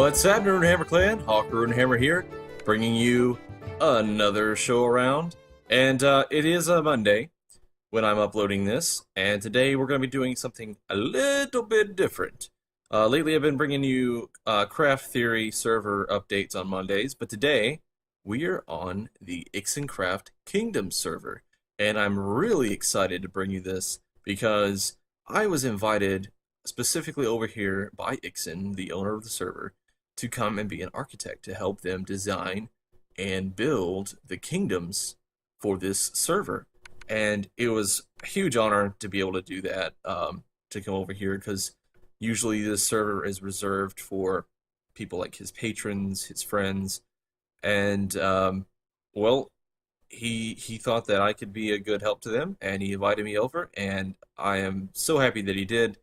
What's happening, Hammer Clan? Hawker and Hammer here, bringing you another show around. And it is a Monday when I'm uploading this, and today we're going to be doing something a little bit different. Lately I've been bringing you Craft Theory server updates on Mondays, but today we are on the Ixencraft Kingdoms server. And I'm really excited to bring you this because I was invited specifically over here by Ixen, the owner of the server, to come and be an architect to help them design and build the kingdoms for this server. And it was a huge honor to be able to do that, to come over here, because usually this server is reserved for people like his patrons, his friends, and well, he thought that I could be a good help to them, and he invited me over, and I am so happy that he did,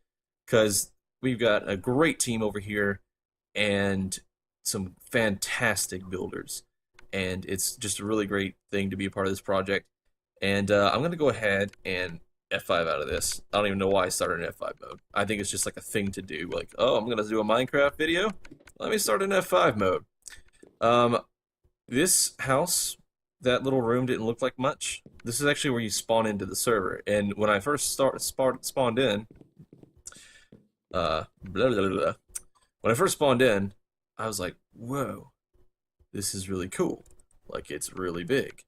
because we've got a great team over here and some fantastic builders, and it's just a really great thing to be a part of this project. And I'm going to go ahead and F5 out of this. I don't even know why I started in F5 mode. I think it's just like a thing to do, like, oh, I'm going to do a Minecraft video? Let me start in F5 mode. This house, that little room didn't look like much. This is actually where you spawn into the server, and when I first spawned in, when I first spawned in, I was like, whoa, this is really cool. Like, it's really big.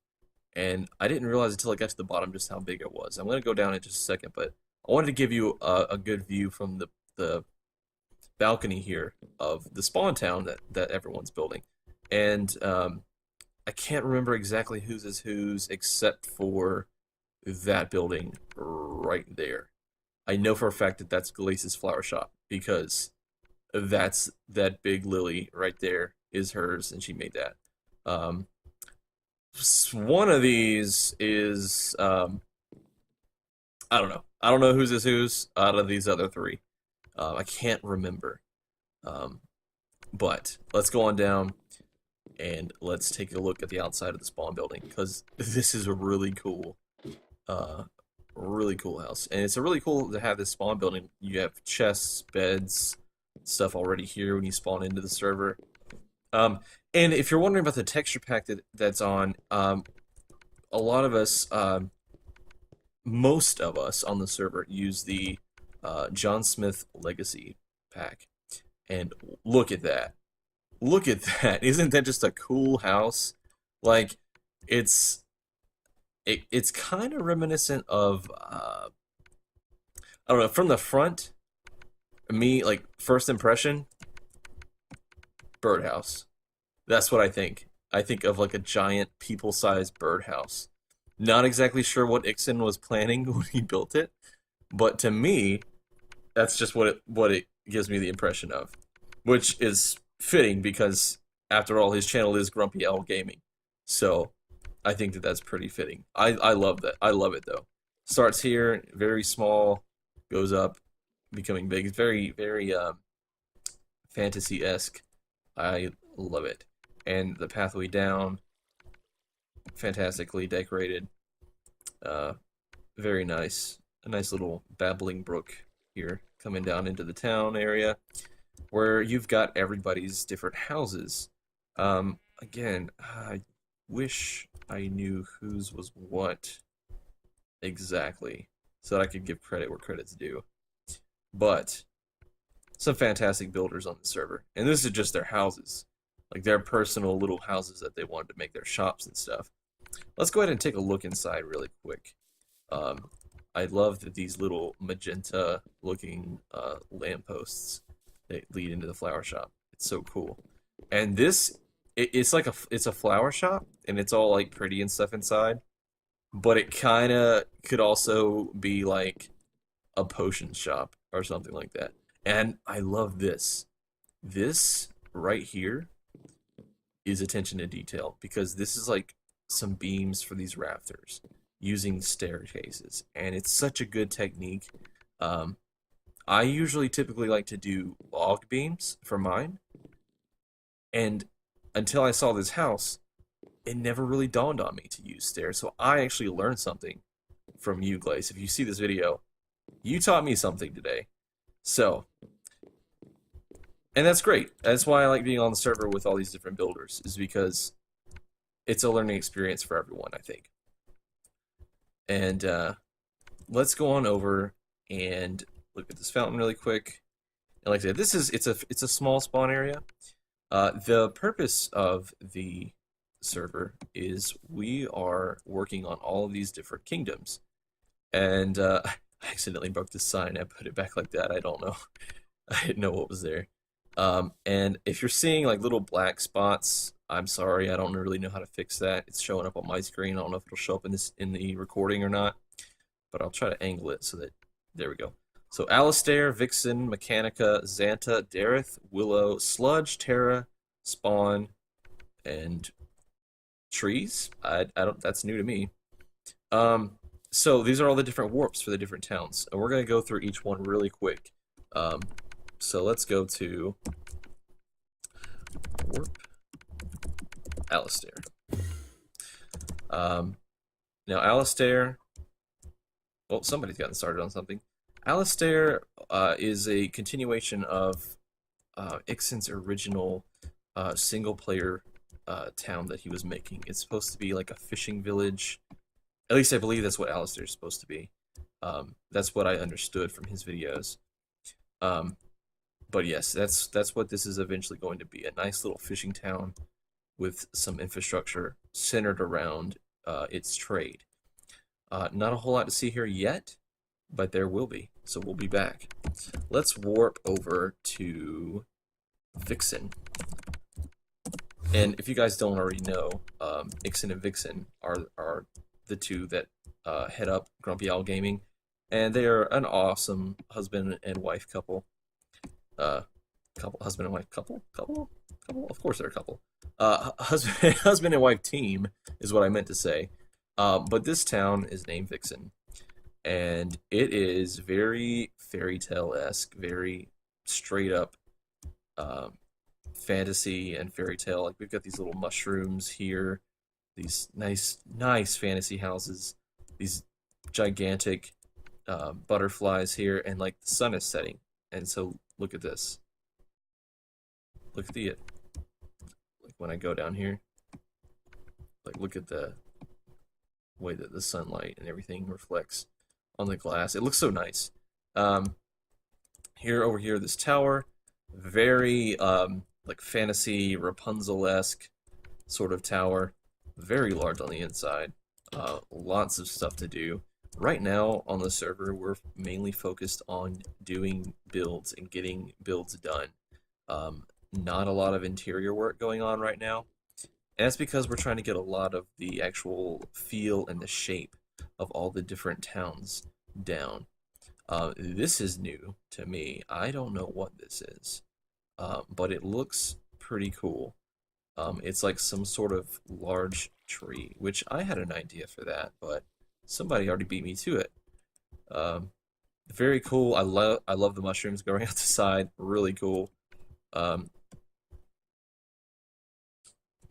And I didn't realize until I got to the bottom just how big it was. I'm going to go down in just a second, but I wanted to give you a good view from the balcony here of the spawn town that everyone's building. And I can't remember exactly whose is whose except for that building right there. I know for a fact that that's Glace's flower shop, because that big lily right there is hers, and she made that. One of these is I don't know. I don't know whose is whose out of these other three. I can't remember. But let's go on down and let's take a look at the outside of the spawn building, because this is a really cool house, and it's really cool to have this spawn building. You have chests, beds, stuff already here when you spawn into the server. And if you're wondering about the texture pack that's on, a lot of us, most of us on the server use the John Smith Legacy pack. And look at that. Look at that. Isn't that just a cool house? Like, it's kind of reminiscent of, I don't know, from the front, like, first impression, birdhouse. That's what I think. I think of like a giant people-sized birdhouse. Not exactly sure what Ixen was planning when he built it, but to me, that's just what it gives me the impression of, which is fitting because, after all, his channel is Grumpy Owl Gaming. So I think that that's pretty fitting. I love that. I love it though. Starts here, very small, goes up, becoming big. It's very, very fantasy-esque. I love it. And the pathway down, fantastically decorated. Very nice. A nice little babbling brook here coming down into the town area where you've got everybody's different houses. Again, I wish I knew whose was what exactly so that I could give credit where credit's due. But some fantastic builders on the server. And this is just their houses. Like their personal little houses that they wanted to make their shops and stuff. Let's go ahead and take a look inside really quick. I love that these little magenta looking lampposts that lead into the flower shop. It's so cool. And this, it's like it's a flower shop, and it's all like pretty and stuff inside. But it kind of could also be like a potion shop or something like that. And I love this. This right here is attention to detail, because this is like some beams for these rafters using staircases, and it's such a good technique. I usually typically like to do log beams for mine, and until I saw this house, it never really dawned on me to use stairs. So I actually learned something from you, Glace. If you see this video, you taught me something today. So And that's great. That's why I like being on the server with all these different builders, is because it's a learning experience for everyone, I think. And let's go on over and look at this fountain really quick. And like I said, it's a small spawn area. The purpose of the server is we are working on all of these different kingdoms. And I accidentally broke the sign. I put it back like that. I don't know. I didn't know what was there. And if you're seeing like little black spots, I'm sorry. I don't really know how to fix that. It's showing up on my screen. I don't know if it'll show up in the recording or not. But I'll try to angle it so that there we go. So Alistair, Vixen, Mechanica, Xanta, Dareth, Willow, Sludge, Terra, Spawn, and Trees. I don't. That's new to me. So these are all the different warps for the different towns, and we're gonna go through each one really quick. So let's go to warp Alistair. Now Alistair. Well, somebody's gotten started on something. Alistair is a continuation of Ixen's original single-player town that he was making. It's supposed to be like a fishing village. At least I believe that's what Alistair is supposed to be. That's what I understood from his videos. But yes, that's what this is eventually going to be. A nice little fishing town with some infrastructure centered around its trade. Not a whole lot to see here yet, but there will be. So we'll be back. Let's warp over to Vixen. And if you guys don't already know, Ixen and Vixen are the two that head up Grumpy Owl Gaming, and they are an awesome husband and wife couple. Husband and wife couple. Of course they're a couple. Husband and wife team is what I meant to say. But this town is named Vixen, and it is very fairy tale-esque, very straight up fantasy and fairy tale. Like we've got these little mushrooms here, these nice fantasy houses, these gigantic butterflies here, and like the sun is setting. And so look at this. Look at like when I go down here, like look at the way that the sunlight and everything reflects on the glass. It looks so nice. Over here, this tower, very like fantasy Rapunzel-esque sort of tower, very large on the inside. Lots of stuff to do. Right now on the server, we're mainly focused on doing builds and getting builds done. Not a lot of interior work going on right now. And that's because we're trying to get a lot of the actual feel and the shape of all the different towns down. This is new to me. I don't know what this is, but it looks pretty cool. It's like some sort of large tree, which I had an idea for that, but somebody already beat me to it. Very cool. I love the mushrooms growing out the side. Really cool.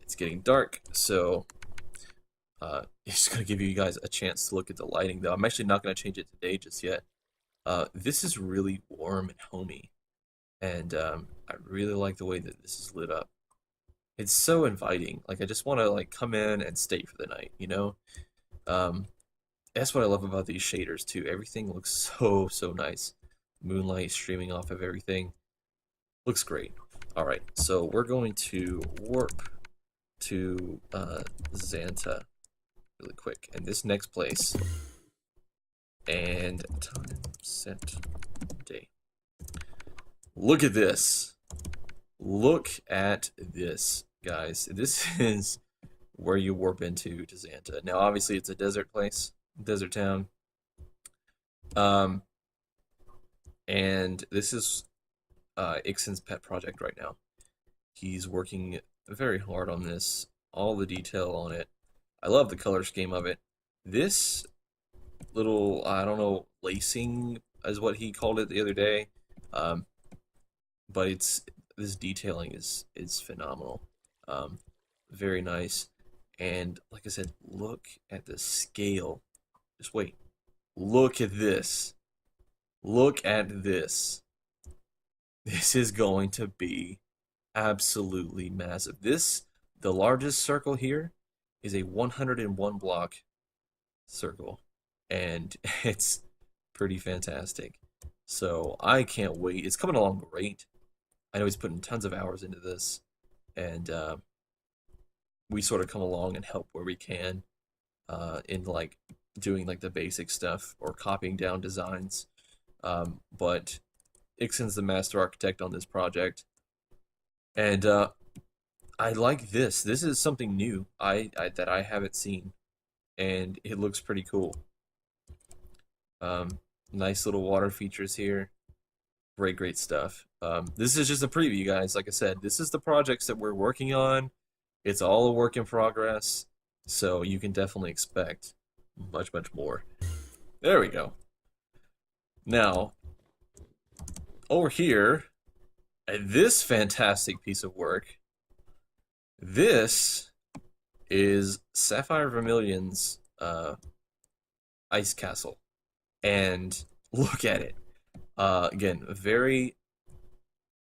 It's getting dark, so it's going to give you guys a chance to look at the lighting, though. I'm actually not going to change it today just yet. This is really warm and homey, and I really like the way that this is lit up. It's so inviting. Like I just want to like come in and stay for the night, you know? That's what I love about these shaders too. Everything looks so nice. Moonlight streaming off of everything. Looks great. All right, so we're going to warp to Xanta really quick, and this next place, and time set day. Look at this. Look at this, guys. This is where you warp into to Xanta. Now, obviously, it's a desert place, desert town. And this is Ixen's pet project right now. He's working very hard on this, all the detail on it. I love the color scheme of it. This little, I don't know, lacing is what he called it the other day. But this detailing is phenomenal. Very nice. And like I said, look at the scale. Just wait. Look at this. Look at this. This is going to be absolutely massive. The largest circle here, is a 101 block circle, and it's pretty fantastic. So I can't wait. It's coming along great. I know he's putting tons of hours into this, and we sort of come along and help where we can in like doing like the basic stuff or copying down designs. But Ixen's the master architect on this project, and I like this. This is something new that I haven't seen, and it looks pretty cool. Nice little water features here. Great stuff. This is just a preview, guys. Like I said, this is the projects that we're working on. It's all a work in progress, so you can definitely expect much more. There we go. Now, over here, this fantastic piece of work. This is Sapphire Vermilion's ice castle, and look at it. Again, very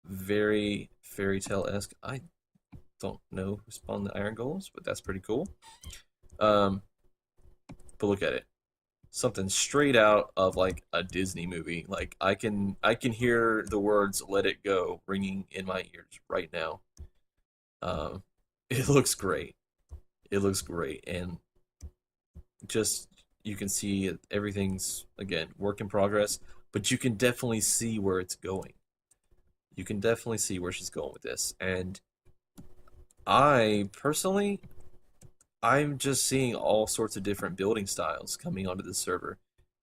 fairy tale-esque. I don't know who spawned the iron golems, but that's pretty cool. But look at it. Something straight out of like a Disney movie. Like I can hear the words "Let it go" ringing in my ears right now. It looks great. It looks great, and just you can see everything's again work in progress, but you can definitely see where it's going. You can definitely see where she's going with this, and I personally, I'm just seeing all sorts of different building styles coming onto the server,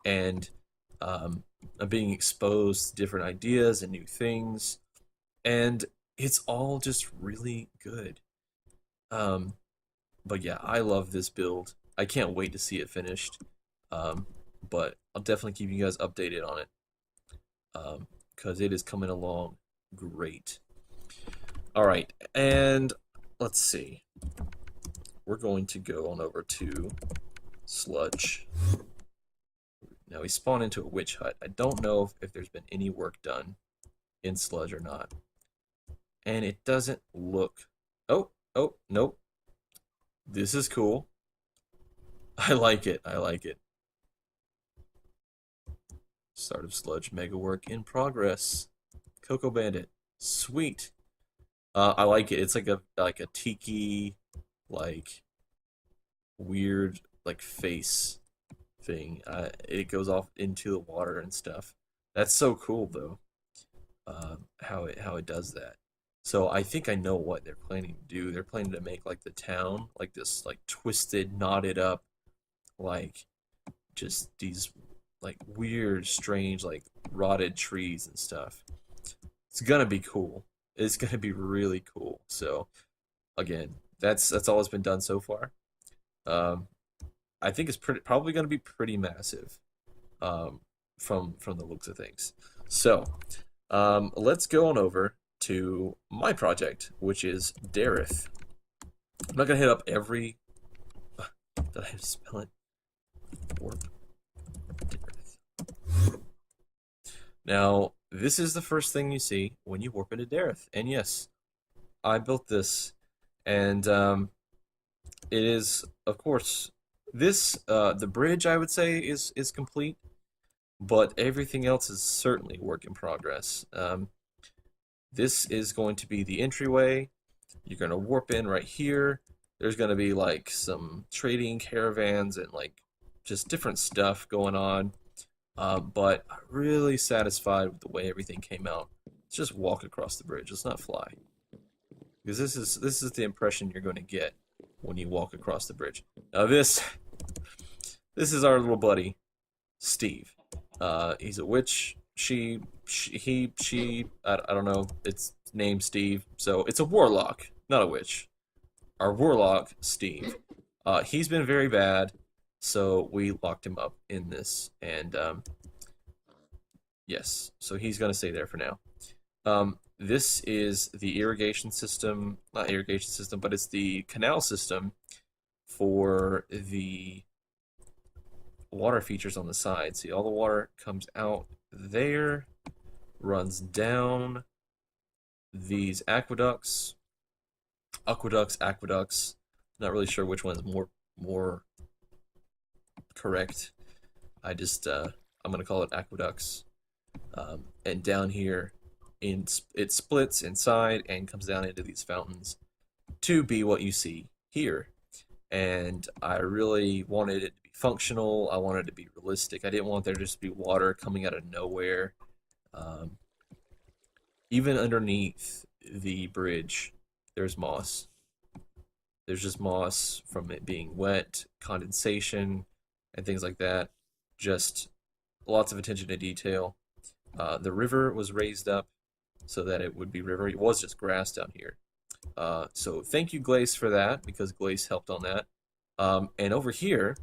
and I'm being exposed to different ideas and new things, and it's all just really good. But yeah, I love this build. I can't wait to see it finished. But I'll definitely keep you guys updated on it, because it is coming along great. All right, and let's see. We're going to go on over to Sludge. Now we spawn into a witch hut. I don't know if there's been any work done in Sludge or not. And it doesn't look... Oh, nope. This is cool. I like it. Start of Sludge mega work in progress. Cocoa Bandit. Sweet. I like it. It's like a tiki, like weird like face thing. It goes off into the water and stuff. That's so cool though. How it does that. So I think I know what they're planning to do. They're planning to make like the town like this like twisted, knotted up, like just these like weird, strange, like rotted trees and stuff. It's gonna be cool. It's gonna be really cool. So again, that's all that's been done so far. I think it's probably gonna be pretty massive, from the looks of things. So let's go on over to my project, which is Dareth. I'm not gonna hit up every. Did I spell it? Warp. Dareth. Now, this is the first thing you see when you warp into Dareth, and yes, I built this, and it is, of course, this the bridge I would say is complete, but everything else is certainly work in progress. This is going to be the entryway. You're going to warp in right here. There's going to be like some trading caravans and like just different stuff going on. But I'm really satisfied with the way everything came out. Let's just walk across the bridge. Let's not fly, because this is the impression you're going to get when you walk across the bridge. Now this is our little buddy, Steve. He's a witch. She, I don't know. It's named Steve, so it's a warlock, not a witch. Our warlock, Steve. He's been very bad, so we locked him up in this, and yes, so he's gonna stay there for now. This is the irrigation system, not irrigation system, but it's the canal system for the water features on the side. See, all the water comes out there, runs down these aqueducts. Not really sure which one's more correct. I'm gonna call it aqueducts. And down here, it splits inside and comes down into these fountains to be what you see here. And I really wanted it to be functional. I wanted it to be realistic. I didn't want there just to be water coming out of nowhere. Um, Even underneath the bridge, there's moss. There's just moss from it being wet, condensation, and things like that. Just lots of attention to detail. The river was raised up so that it would be river. It was just grass down here. So thank you, Glace, for that, because Glace helped on that. And over here,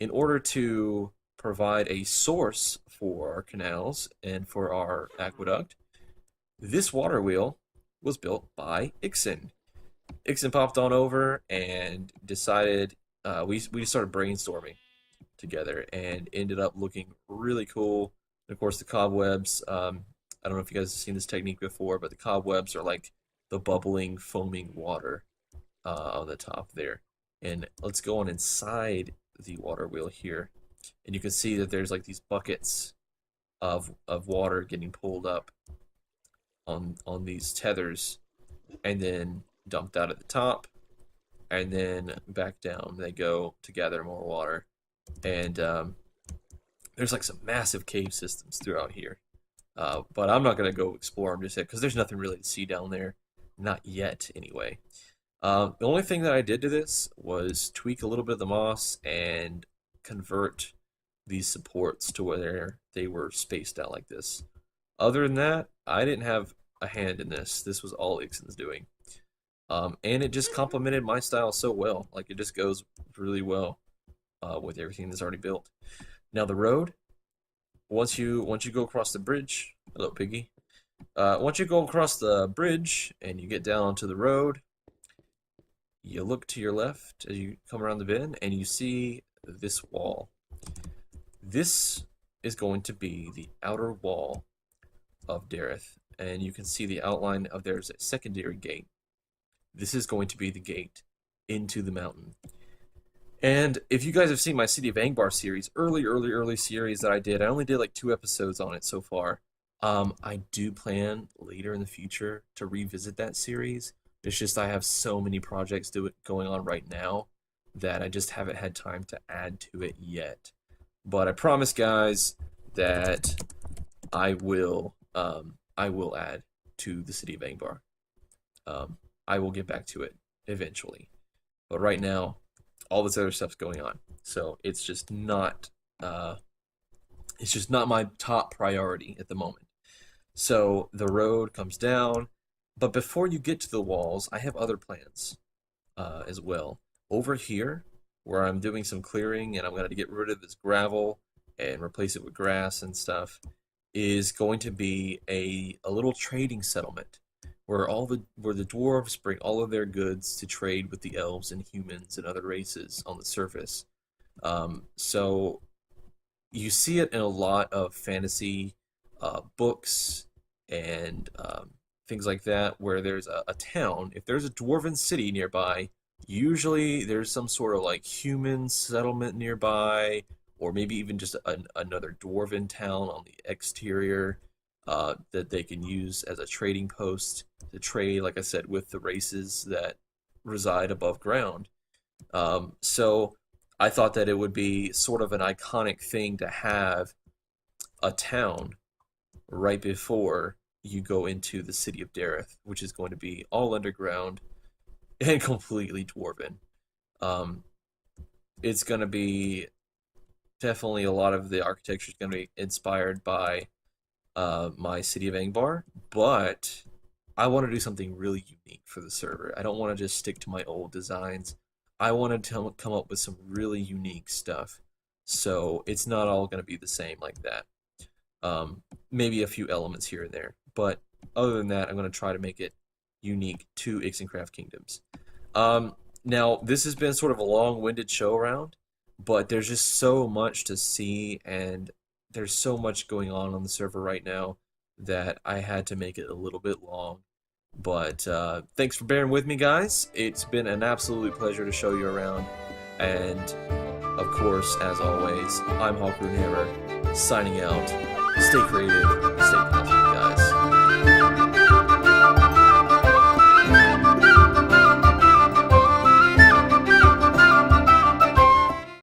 in order to provide a source for our canals and for our aqueduct, this water wheel was built by Ixen. Ixen popped on over and decided we started brainstorming together and ended up looking really cool. And of course, the cobwebs. I don't know if you guys have seen this technique before, but the cobwebs are like the bubbling, foaming water on the top there. And let's go on inside the water wheel here, and you can see that there's like these buckets of water getting pulled up on these tethers, and then dumped out at the top, and then back down they go to gather more water. And there's like some massive cave systems throughout here. But I'm not gonna go explore them just yet because there's nothing really to see down there, not yet anyway. The only thing that I did to this was tweak a little bit of the moss and convert these supports to where they were spaced out like this. Other than that, I didn't have a hand in this. This was all Ixen's doing. And it just complemented my style so well. Like, it just goes really well with everything that's already built. Now the road, once you go across the bridge, hello piggy. Once you go across the bridge and you get down onto the road, you look to your left as you come around the bend and you see this wall. This is going to be the outer wall of Dareth, and you can see the outline of there's a secondary gate. This is going to be the gate into the mountain. And if you guys have seen my City of Angbar series, early series that I did, I only did like 2 episodes on it so far. I do plan later in the future to revisit that series. It's just I have so many projects going on right now that I just haven't had time to add to it yet. But I promise, guys, that I will add to the City of Angbar. I will get back to it eventually. But right now, all this other stuff's going on, so it's just not my top priority at the moment. So the road comes down, but before you get to the walls, I have other plans as well. Over here, where I'm doing some clearing and I'm going to get rid of this gravel and replace it with grass and stuff, is going to be a little trading settlement where the dwarves bring all of their goods to trade with the elves and humans and other races on the surface. So you see it in a lot of fantasy books and things like that, where there's a town. If there's a dwarven city nearby, usually there's some sort of like human settlement nearby, or maybe even just another dwarven town on the exterior that they can use as a trading post to trade, like I said, with the races that reside above ground. So I thought that it would be sort of an iconic thing to have a town right before you go into the city of Dareth, which is going to be all underground and completely dwarven. Um, it's going to be definitely a lot of the architecture is going to be inspired by my City of Angbar, but I want to do something really unique for the server. I don't want to just stick to my old designs. I want to come up with some really unique stuff. So it's not all going to be the same like that. Maybe a few elements here and there. But other than that, I'm going to try to make it unique to Ixencraft Kingdoms. Now, this has been sort of a long-winded show around, but there's just so much to see, and there's so much going on the server right now that I had to make it a little bit long. But thanks for bearing with me, guys. It's been an absolute pleasure to show you around. And, of course, as always, I'm Hawker and Hammer, signing out. Stay creative, stay positive, guys.